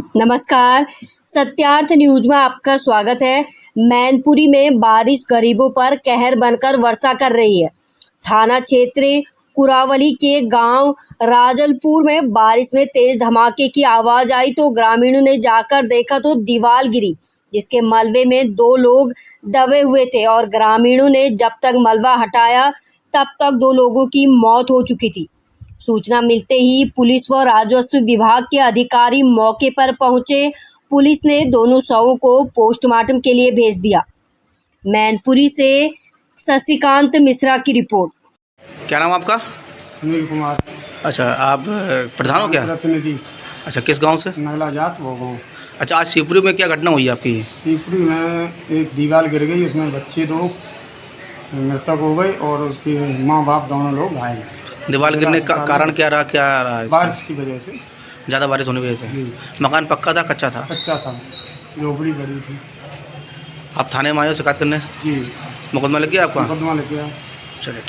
नमस्कार, सत्यार्थ न्यूज में आपका स्वागत है। मैनपुरी में बारिश गरीबों पर कहर बनकर वर्षा कर रही है। थाना क्षेत्र कुरावली के गांव राजलपुर में बारिश में तेज धमाके की आवाज आई तो ग्रामीणों ने जाकर देखा तो दीवार गिरी, जिसके मलबे में 2 लोग दबे हुए थे और ग्रामीणों ने जब तक मलबा हटाया तब तक 2 लोगों की मौत हो चुकी थी। सूचना मिलते ही पुलिस व राजस्व विभाग के अधिकारी मौके पर पहुंचे। पुलिस ने दोनों शवों को पोस्टमार्टम के लिए भेज दिया। मैनपुरी से शशिकांत मिश्रा की रिपोर्ट। क्या नाम आपका? सुनील कुमार। अच्छा, आप प्रधान हो क्या? प्रतिनिधि। अच्छा, किस गांव से? नगला जात वो गाँव। अच्छा, आज शिवपुरी में क्या घटना हुई आपकी? शिवपुरी में एक दीवार गिर गई, उसमें बच्चे 2 मृतक हो गए और उसके माँ बाप दोनों लोग घायल हैं। दीवार गिरने का कारण क्या रहा इसका? बारिश की वजह से। ज़्यादा बारिश होने की वजह से। जी। मकान पक्का था कच्चा था? कच्चा था, झोपड़ी बड़ी थी। आप थाने में आए हो शिकायत करने? जी, मुकदमा लग गया आपका? मुकदमा लग गया। चलिए ठीक।